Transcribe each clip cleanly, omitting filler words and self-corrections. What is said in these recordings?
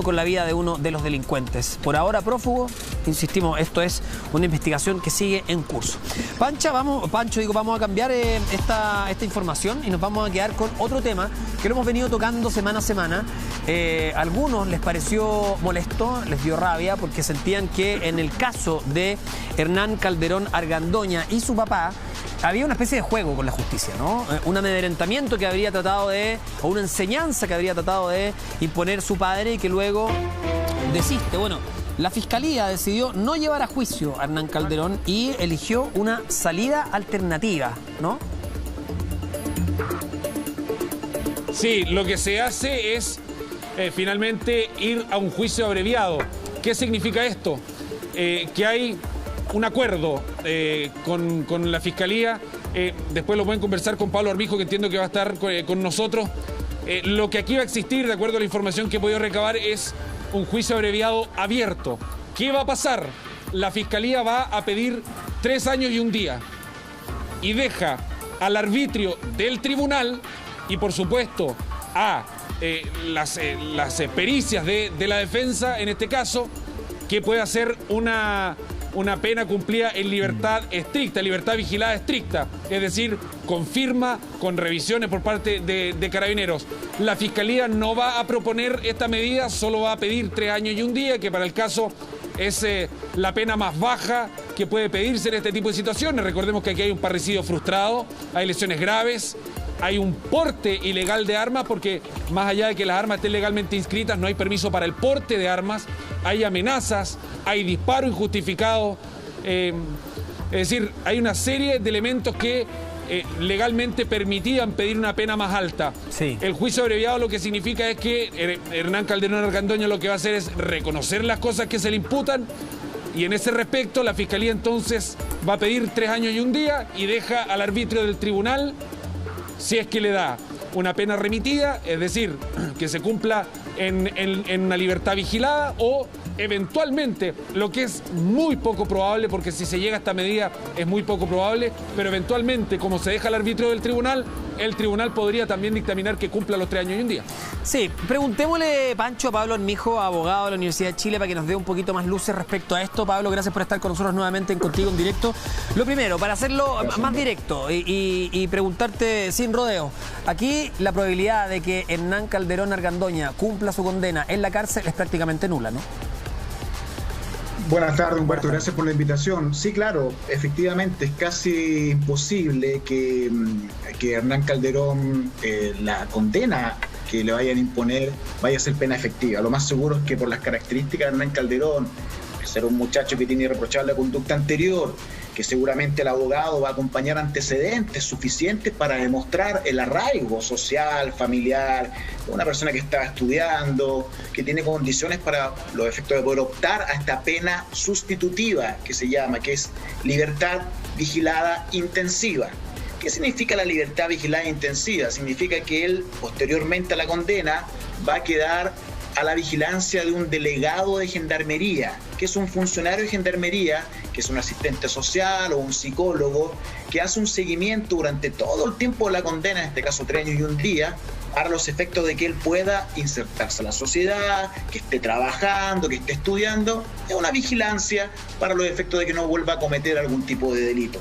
con la vida de uno de los delincuentes. Por ahora prófugo, insistimos, esto es una investigación que sigue en curso. Pancho, vamos a cambiar esta información y nos vamos a quedar con otro tema que lo hemos venido tocando semana a semana. A algunos les pareció molesto, les dio rabia porque sentían que en el caso de Hernán Calderón Argandoña y su papá había una especie de juego con la justicia, ¿no? Un amedrentamiento que habría tratado de, o una enseñanza que habría tratado de imponer su padre y que luego desiste. Bueno, la Fiscalía decidió no llevar a juicio a Hernán Calderón y eligió una salida alternativa, ¿no? Sí, lo que se hace es finalmente ir a un juicio abreviado. ¿Qué significa esto? Que hay un acuerdo con la Fiscalía. Después lo pueden conversar con Pablo Armijo, que entiendo que va a estar con nosotros. Lo que aquí va a existir, de acuerdo a la información que he podido recabar, es un juicio abreviado abierto. ¿Qué va a pasar? La Fiscalía va a pedir 3 años y 1 día y deja al arbitrio del tribunal y, por supuesto, a las pericias de la defensa, en este caso, que puede hacer una pena cumplida en libertad estricta, libertad vigilada estricta, es decir, con firma, con revisiones por parte de Carabineros. La Fiscalía no va a proponer esta medida, solo va a pedir 3 años y 1 día, que para el caso es la pena más baja que puede pedirse en este tipo de situaciones. Recordemos que aquí hay un parricidio frustrado, hay lesiones graves, hay un porte ilegal de armas, porque más allá de que las armas estén legalmente inscritas, no hay permiso para el porte de armas, hay amenazas, hay disparo injustificado, es decir, hay una serie de elementos que legalmente permitían pedir una pena más alta. Sí. El juicio abreviado lo que significa es que Hernán Calderón Argandoña lo que va a hacer es reconocer las cosas que se le imputan, y en ese respecto la Fiscalía entonces va a pedir 3 años y 1 día y deja al arbitrio del tribunal, si es que le da una pena remitida, es decir, que se cumpla en una libertad vigilada, o eventualmente, lo que es muy poco probable, porque si se llega a esta medida es muy poco probable, pero eventualmente, como se deja al arbitrio del tribunal, el tribunal podría también dictaminar que cumpla los 3 años y 1 día. Sí, preguntémosle, Pancho, a Pablo Armijo, abogado de la Universidad de Chile, para que nos dé un poquito más luces respecto a esto. Pablo, gracias por estar con nosotros nuevamente en Contigo en Directo. Lo primero, para hacerlo más directo y preguntarte sin rodeo, aquí la probabilidad de que Hernán Calderón Argandoña cumpla su condena en la cárcel es prácticamente nula, ¿no? Buenas tardes, Humberto, gracias por la invitación. Sí, claro, efectivamente es casi imposible que Hernán Calderón, la condena que le vayan a imponer vaya a ser pena efectiva. Lo más seguro es que, por las características de Hernán Calderón, de ser un muchacho que tiene irreprochable conducta anterior, que seguramente el abogado va a acompañar antecedentes suficientes para demostrar el arraigo social, familiar, de una persona que está estudiando, que tiene condiciones para los efectos de poder optar a esta pena sustitutiva que se llama, que es libertad vigilada intensiva. ¿Qué significa la libertad vigilada intensiva? Significa que él, posteriormente a la condena, va a quedar a la vigilancia de un delegado de gendarmería, que es un funcionario de gendarmería, que es un asistente social o un psicólogo, que hace un seguimiento durante todo el tiempo de la condena, en este caso 3 años y 1 día, para los efectos de que él pueda insertarse a la sociedad, que esté trabajando, que esté estudiando. Es una vigilancia para los efectos de que no vuelva a cometer algún tipo de delito.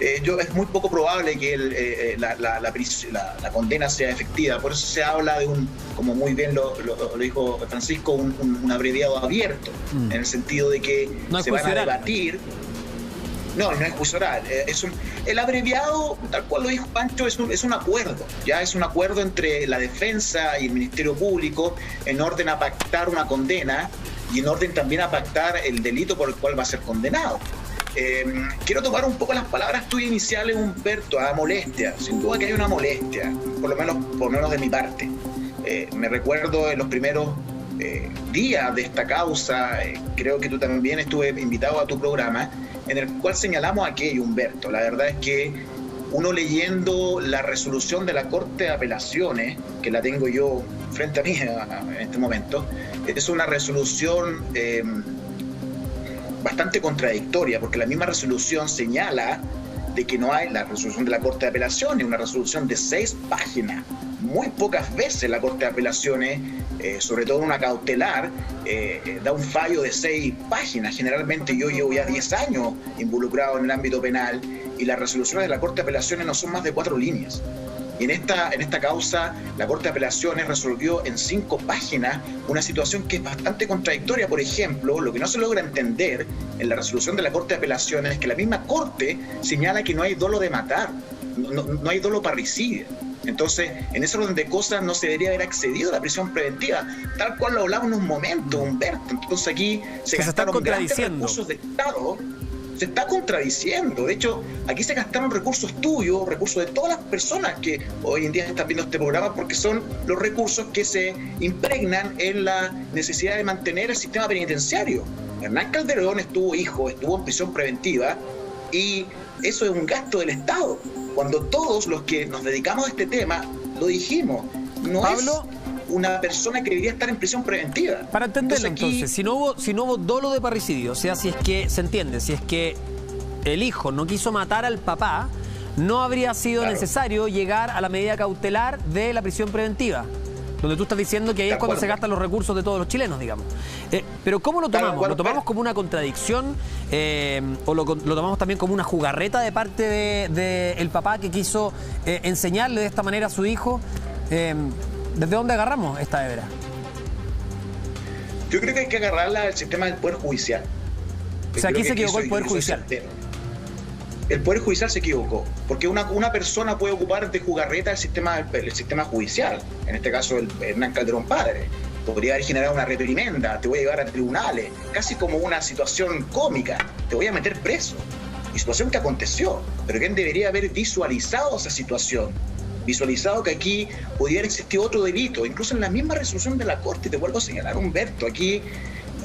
Es muy poco probable que la condena sea efectiva, por eso se habla de como muy bien lo dijo Francisco, un abreviado abierto, en el sentido de que no se van a debatir. No es juicio oral. El abreviado, tal cual lo dijo Pancho, es un acuerdo. Ya es un acuerdo entre la defensa y el Ministerio Público en orden a pactar una condena y en orden también a pactar el delito por el cual va a ser condenado. Quiero tomar un poco las palabras tuyas iniciales, Humberto, a molestia. Sin duda que hay una molestia, por lo menos de mi parte. Me recuerdo en los primeros días de esta causa, creo que tú también estuve invitado a tu programa, en el cual señalamos aquello, Humberto. La verdad es que uno, leyendo la resolución de la Corte de Apelaciones, que la tengo yo frente a mí en este momento, es una resolución bastante contradictoria, porque la misma resolución señala de que no hay, la resolución de la Corte de Apelaciones, una resolución de 6 páginas, muy pocas veces la Corte de Apelaciones, sobre todo en una cautelar, da un fallo de 6 páginas. Generalmente yo llevo ya 10 años involucrado en el ámbito penal y las resoluciones de la Corte de Apelaciones no son más de 4 líneas. Y en esta causa, la Corte de Apelaciones resolvió en 5 páginas una situación que es bastante contradictoria. Por ejemplo, lo que no se logra entender en la resolución de la Corte de Apelaciones es que la misma Corte señala que no hay dolo de matar, no hay dolo parricidio. Entonces, en ese orden de cosas no se debería haber accedido a la prisión preventiva, tal cual lo hablamos en un momento, Humberto. Entonces aquí se gastaron grandes recursos de Estado. Se está contradiciendo. De hecho, aquí se gastaron recursos tuyos, recursos de todas las personas que hoy en día están viendo este programa, porque son los recursos que se impregnan en la necesidad de mantener el sistema penitenciario. Hernán Calderón estuvo en prisión preventiva, y eso es un gasto del Estado. Cuando todos los que nos dedicamos a este tema lo dijimos, no Pablo, es una persona que debería estar en prisión preventiva. Para entenderlo, entonces, si no hubo dolo de parricidio, o sea, si es que el hijo no quiso matar al papá, no habría sido necesario llegar a la medida cautelar de la prisión preventiva, donde tú estás diciendo que ahí es cuando se gastan los recursos de todos los chilenos, digamos. Pero ¿cómo lo tomamos? ¿Lo tomamos como una contradicción o lo tomamos también como una jugarreta de parte del papá que quiso enseñarle de esta manera a su hijo? ¿Desde dónde agarramos esta hebra? Yo creo que hay que agarrarla del sistema del Poder Judicial. O sea, aquí se equivocó el Poder Judicial. El Poder Judicial se equivocó, porque una persona puede ocupar de jugarreta el sistema judicial, en este caso el Hernán Calderón padre. Podría haber generado una reprimenda, te voy a llevar a tribunales, casi como una situación cómica, te voy a meter preso. Y situación que aconteció, pero ¿quién debería haber visualizado esa situación? Visualizado que aquí pudiera existir otro delito, incluso en la misma resolución de la Corte. Te vuelvo a señalar, Humberto, aquí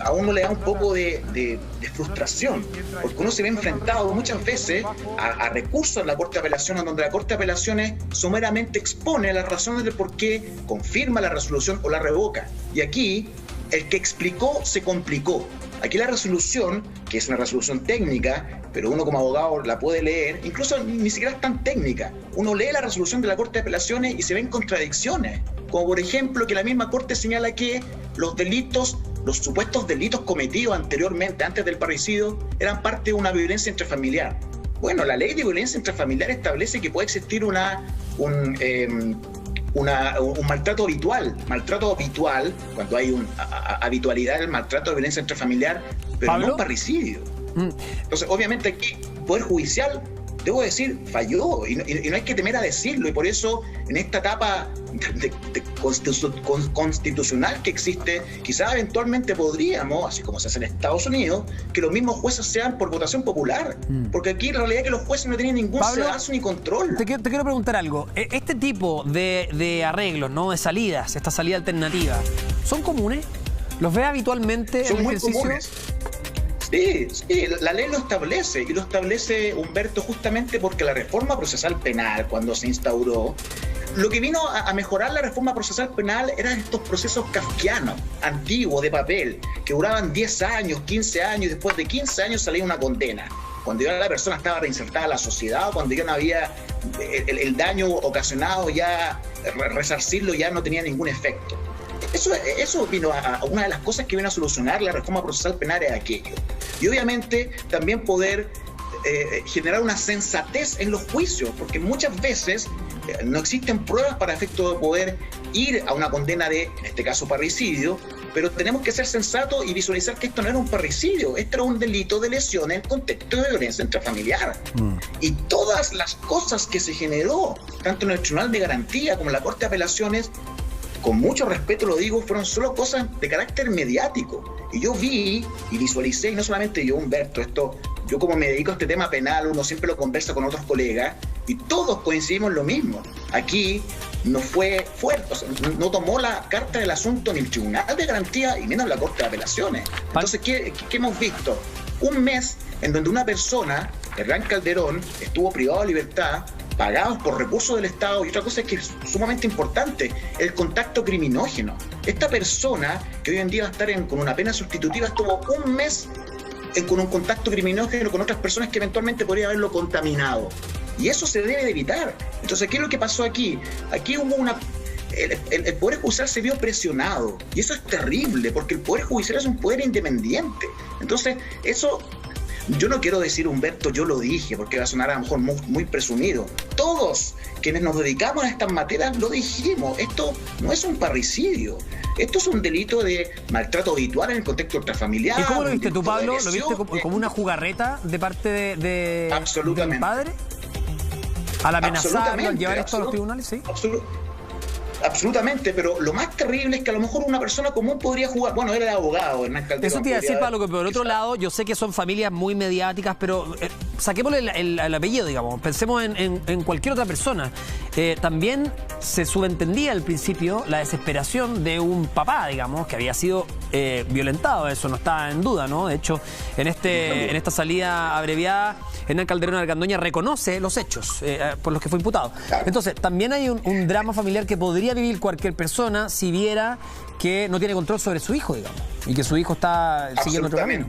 a uno le da un poco de frustración, porque uno se ve enfrentado muchas veces a recursos en la Corte de Apelaciones, donde la Corte de Apelaciones someramente expone las razones de por qué confirma la resolución o la revoca. Y aquí, el que explicó se complicó. Aquí la resolución, que es una resolución técnica, pero uno como abogado la puede leer, incluso ni siquiera es tan técnica. Uno lee la resolución de la Corte de Apelaciones y se ven contradicciones, como por ejemplo que la misma Corte señala que los supuestos delitos cometidos anteriormente, antes del parricidio, eran parte de una violencia intrafamiliar. Bueno, la ley de violencia intrafamiliar establece que puede existir un maltrato habitual. Maltrato habitual, cuando hay habitualidad del maltrato de violencia intrafamiliar, pero ¿Pablo? No parricidio. Entonces, obviamente aquí, Poder Judicial, debo decir, falló, y no hay que temer a decirlo, y por eso, en esta etapa constitucional que existe, quizás eventualmente podríamos, así como se hace en Estados Unidos, que los mismos jueces sean por votación popular, porque aquí en realidad que los jueces no tienen ningún sedazo ni control. Te quiero preguntar algo. Este tipo de arreglos, ¿no?, de salidas, esta salida alternativa, ¿son comunes? ¿Los ves habitualmente en el ejercicio? Son muy comunes. Sí, la ley lo establece, y lo establece, Humberto, justamente porque la reforma procesal penal, cuando se instauró, lo que vino a mejorar la reforma procesal penal eran estos procesos kafkianos, antiguos, de papel, que duraban 10 años, 15 años, y después de 15 años salía una condena. Cuando ya la persona estaba reinsertada a la sociedad, cuando ya no había el daño ocasionado, ya resarcirlo ya no tenía ningún efecto. Eso vino a una de las cosas que vino a solucionar la reforma procesal penal es aquello. Y obviamente también poder generar una sensatez en los juicios, porque muchas veces no existen pruebas para efecto de poder ir a una condena de, en este caso, parricidio, pero tenemos que ser sensatos y visualizar que esto no era un parricidio, esto era un delito de lesión en contexto de violencia intrafamiliar. Y todas las cosas que se generó, tanto en el Tribunal de Garantía como en la Corte de Apelaciones, con mucho respeto lo digo, fueron solo cosas de carácter mediático. Y yo vi y visualicé, y no solamente yo, Humberto, yo como me dedico a este tema penal, uno siempre lo conversa con otros colegas, y todos coincidimos en lo mismo. Aquí no fue fuerte, o sea, no tomó la carta del asunto ni el Tribunal de Garantía y menos la Corte de Apelaciones. Entonces, ¿qué hemos visto? Un mes en donde una persona, Hernán Calderón, estuvo privado de libertad, pagados por recursos del Estado, y otra cosa es que es sumamente importante, el contacto criminógeno. Esta persona, que hoy en día va a estar con una pena sustitutiva, estuvo un mes con un contacto criminógeno con otras personas que eventualmente podría haberlo contaminado. Y eso se debe de evitar. Entonces, ¿qué es lo que pasó aquí? Aquí hubo el Poder Judicial se vio presionado. Y eso es terrible, porque el Poder Judicial es un poder independiente. Entonces, eso... Yo no quiero decir, Humberto, yo lo dije, porque va a sonar a lo mejor muy presumido. Todos quienes nos dedicamos a estas materias lo dijimos. Esto no es un parricidio. Esto es un delito de maltrato habitual en el contexto ultrafamiliar. ¿Y cómo lo viste tú, Pablo? ¿Lo viste como una jugarreta de parte del padre? ¿Al amenazarlo, al llevar esto a los tribunales? Sí. Absolutamente, pero lo más terrible es que a lo mejor una persona común podría jugar. Bueno, era el abogado, Hernán Calderón. Eso te iba a decir, Pablo, que por otro lado, yo sé que son familias muy mediáticas, pero saquémosle el apellido, digamos. Pensemos en cualquier otra persona. También se subentendía al principio la desesperación de un papá, digamos, que había sido violentado. Eso no está en duda, ¿no? De hecho, en esta salida abreviada, Hernán Calderón Argandoña reconoce los hechos por los que fue imputado. Entonces, también hay un drama familiar que podría vivir cualquier persona si viera que no tiene control sobre su hijo, digamos, y que su hijo está siguiendo otro camino.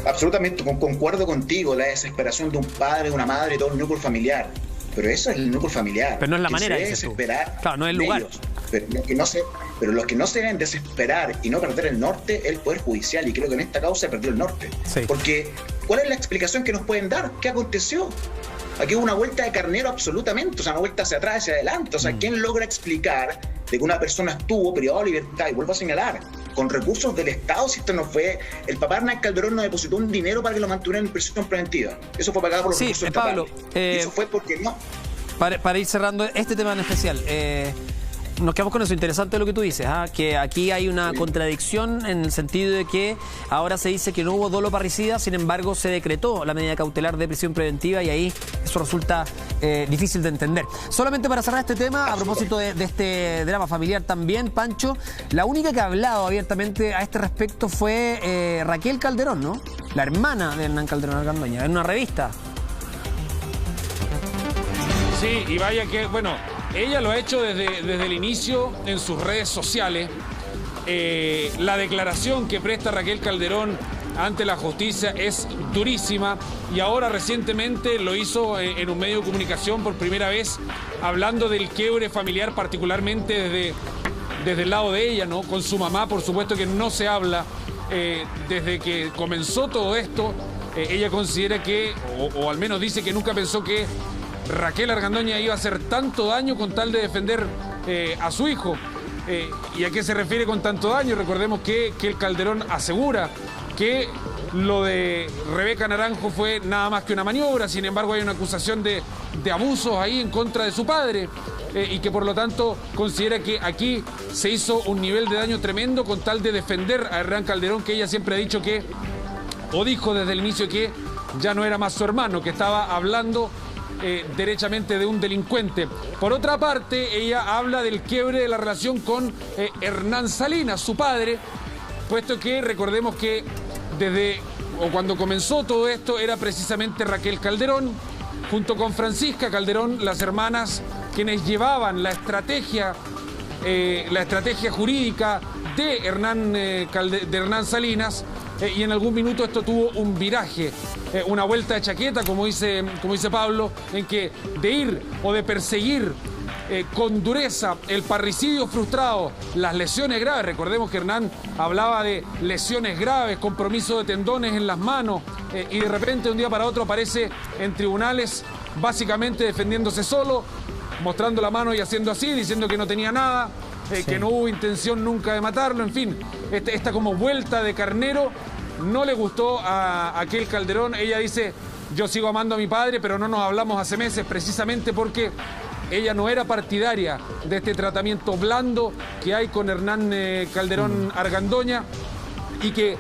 Absolutamente, concuerdo contigo, la desesperación de un padre, de una madre, todo el núcleo familiar. Pero eso es el núcleo familiar. Pero no es la manera de desesperar. Claro, no es el lugar. Pero los que no se deben desesperar y no perder el norte es el Poder Judicial, y creo que en esta causa perdió el norte. Sí. Porque, ¿cuál es la explicación que nos pueden dar? ¿Qué aconteció? Aquí hubo una vuelta de carnero absolutamente, o sea, una vuelta hacia atrás, hacia adelante. O sea, ¿quién logra explicar de que una persona estuvo privada de libertad? Y vuelvo a señalar, con recursos del Estado, si esto no fue... El papá Hernán Calderón no depositó un dinero para que lo mantuviera en prisión preventiva. Eso fue pagado por los recursos estatales. Pablo, y eso fue porque no... Para ir cerrando este tema en especial, nos quedamos con eso, interesante lo que tú dices, que aquí hay una contradicción en el sentido de que ahora se dice que no hubo dolo parricida, sin embargo se decretó la medida cautelar de prisión preventiva y ahí eso resulta difícil de entender. Solamente para cerrar este tema, a propósito de este drama familiar también, Pancho, la única que ha hablado abiertamente a este respecto fue Raquel Calderón, ¿no? La hermana de Hernán Calderón Argandoña, en una revista. Sí, y vaya que, bueno, ella lo ha hecho desde el inicio en sus redes sociales. La declaración que presta Raquel Calderón ante la justicia es durísima y ahora recientemente lo hizo en un medio de comunicación por primera vez, hablando del quiebre familiar, particularmente desde el lado de ella, ¿no? Con su mamá, por supuesto que no se habla. Desde que comenzó todo esto, ella considera que, o al menos dice que nunca pensó que Raquel Argandoña iba a hacer tanto daño con tal de defender a su hijo. ¿Y a qué se refiere con tanto daño? Recordemos que el Calderón asegura que lo de Rebeca Naranjo fue nada más que una maniobra. Sin embargo, hay una acusación de abusos ahí en contra de su padre y que por lo tanto considera que aquí se hizo un nivel de daño tremendo con tal de defender a Hernán Calderón, que ella siempre ha dicho que, o dijo desde el inicio, que ya no era más su hermano, que estaba hablando derechamente de un delincuente. Por otra parte, ella habla del quiebre de la relación con Hernán Salinas, su padre, puesto que recordemos que cuando comenzó todo esto era precisamente Raquel Calderón junto con Francisca Calderón, las hermanas, quienes llevaban la estrategia jurídica de Hernán Salinas, y en algún minuto esto tuvo un viraje, una vuelta de chaqueta, como dice Pablo, en que de ir o de perseguir con dureza el parricidio frustrado, las lesiones graves. Recordemos que Hernán hablaba de lesiones graves, compromiso de tendones en las manos, y de repente un día para otro aparece en tribunales básicamente defendiéndose solo, mostrando la mano y haciendo así, diciendo que no tenía nada, que no hubo intención nunca de matarlo. En fin, esta como vuelta de carnero no le gustó a aquel Calderón. Ella dice: yo sigo amando a mi padre, pero no nos hablamos hace meses, precisamente porque ella no era partidaria de este tratamiento blando que hay con Hernán Calderón Argandoña, y que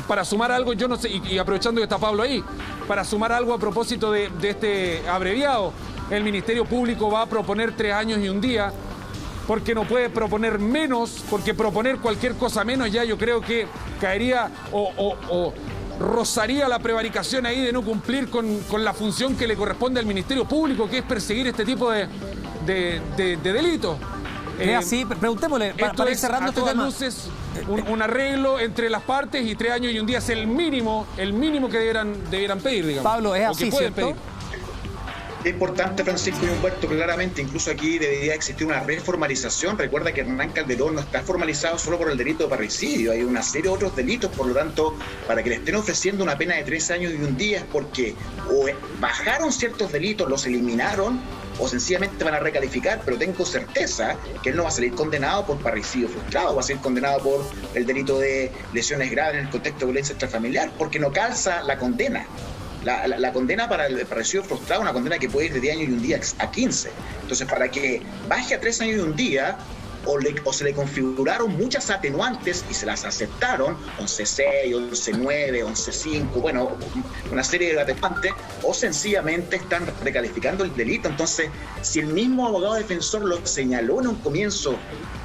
para sumar algo, yo no sé, y aprovechando que está Pablo ahí, para sumar algo a propósito de este abreviado, el Ministerio Público va a proponer 3 años y un día, porque no puede proponer menos, porque proponer cualquier cosa menos ya yo creo que caería o rozaría la prevaricación ahí de no cumplir con la función que le corresponde al Ministerio Público, que es perseguir este tipo de delitos. Es así, preguntémosle, para ir cerrando este tema. Luces, un arreglo entre las partes, y 3 años y un día es el mínimo que debieran pedir, digamos. Pablo, es así, ¿cierto? O que pueden pedir. 3 años y un día es el mínimo que debieran pedir. 3 años y un día es el mínimo que debieran pedir. Pablo, es así, ¿cierto? Pablo, es así, ¿cierto? Es importante, Francisco y Humberto, claramente, incluso aquí debería existir una reformalización. Recuerda que Hernán Calderón no está formalizado solo por el delito de parricidio, hay una serie de otros delitos, por lo tanto, para que le estén ofreciendo una pena de 3 años y 1 día es porque o bajaron ciertos delitos, los eliminaron, o sencillamente van a recalificar, pero tengo certeza que él no va a salir condenado por parricidio frustrado, va a ser condenado por el delito de lesiones graves en el contexto de violencia intrafamiliar, porque no calza la condena. La condena para el parricidio frustrado es una condena que puede ir de 10 años y 1 día a 15. Entonces, para que baje a 3 años y 1 día, o se le configuraron muchas atenuantes y se las aceptaron, 11.6, 11.9, 11.5, bueno, una serie de atenuantes, o sencillamente están recalificando el delito. Entonces, si el mismo abogado defensor lo señaló en un comienzo,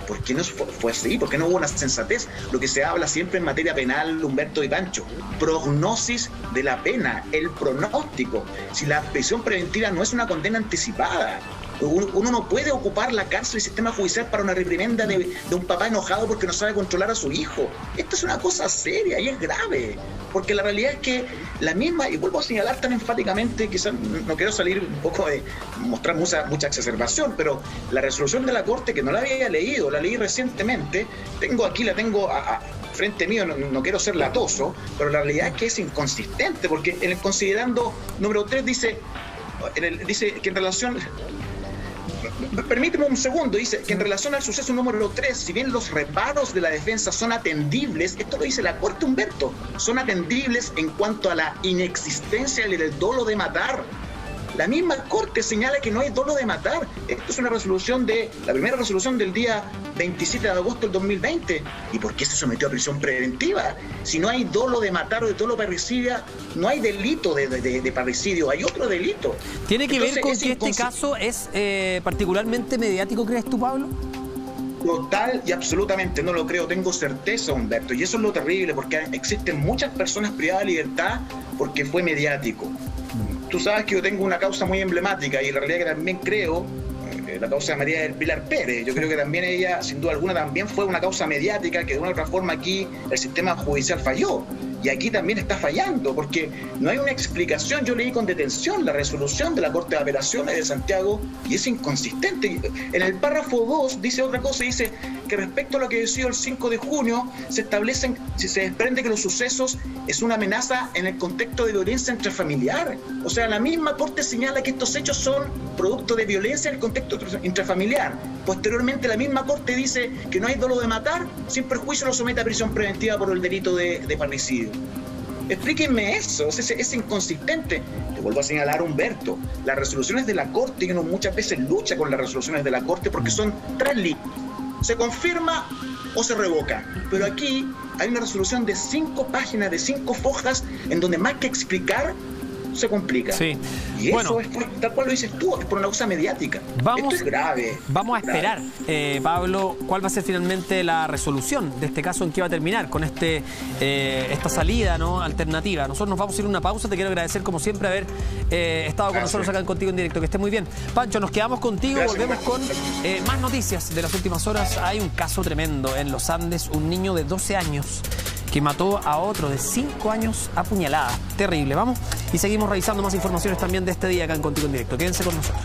¿por qué no fue así? ¿Por qué no hubo una sensatez? Lo que se habla siempre en materia penal, Humberto y Pancho, prognosis de la pena, el pronóstico. Si la prisión preventiva no es una condena anticipada, uno no puede ocupar la cárcel y el sistema judicial para una reprimenda de un papá enojado porque no sabe controlar a su hijo. Esto es una cosa seria y es grave, porque la realidad es que la misma, y vuelvo a señalar tan enfáticamente, quizás no quiero salir un poco de mostrar mucha exacerbación, pero la resolución de la Corte, que no la había leído, la leí recientemente, la tengo frente mío, no quiero ser latoso, pero la realidad es que es inconsistente, porque en el considerando número 3 dice que en relación... Permíteme un segundo, dice que en relación al suceso número 3, si bien los reparos de la defensa son atendibles, esto lo dice la Corte, Humberto, son atendibles en cuanto a la inexistencia del dolo de matar. La misma Corte señala que no hay dolo de matar. Esto es la primera resolución del día 27 de agosto del 2020. ¿Y por qué se sometió a prisión preventiva? Si no hay dolo de matar o de dolo parricidio, no hay delito de parricidio, hay otro delito. ¿Tiene que ver con que este caso es particularmente mediático, crees tú, Pablo? Total y absolutamente no lo creo, tengo certeza, Humberto, y eso es lo terrible, porque existen muchas personas privadas de libertad porque fue mediático. Tú sabes que yo tengo una causa muy emblemática y en realidad que también creo, la causa de María del Pilar Pérez, yo creo que también ella, sin duda alguna, también fue una causa mediática que de una u otra forma aquí el sistema judicial falló. Y aquí también está fallando, porque no hay una explicación. Yo leí con detención la resolución de la Corte de Apelaciones de Santiago y es inconsistente. En el párrafo 2 dice otra cosa, dice que respecto a lo que decidió el 5 de junio, se desprende que los sucesos es una amenaza en el contexto de violencia intrafamiliar. O sea, la misma Corte señala que estos hechos son producto de violencia en el contexto intrafamiliar. Posteriormente, la misma Corte dice que no hay dolo de matar, sin perjuicio lo somete a prisión preventiva por el delito de parricidio. Explíquenme eso, es inconsistente. Te vuelvo a señalar, Humberto, las resoluciones de la Corte, y uno muchas veces lucha con las resoluciones de la Corte porque son 3 líneas. Se confirma o se revoca. Pero aquí hay una resolución de 5 páginas, de 5 fojas, en donde más que explicar, se complica. Sí. Y eso es, tal cual lo dices tú, es por una causa mediática. Esto es grave. Vamos a esperar, Pablo, cuál va a ser finalmente la resolución de este caso, en qué va a terminar con esta salida, ¿no?, alternativa. Nosotros nos vamos a ir a una pausa. Te quiero agradecer, como siempre, haber estado con nosotros acá en Contigo en Directo. Que esté muy bien. Pancho, nos quedamos contigo. Volvemos con más noticias de las últimas horas. Hay un caso tremendo en los Andes, un niño de 12 años que mató a otro de 5 años a puñalada. Terrible. Vamos y seguimos revisando más informaciones también de este día acá en Contigo en Directo. Quédense con nosotros.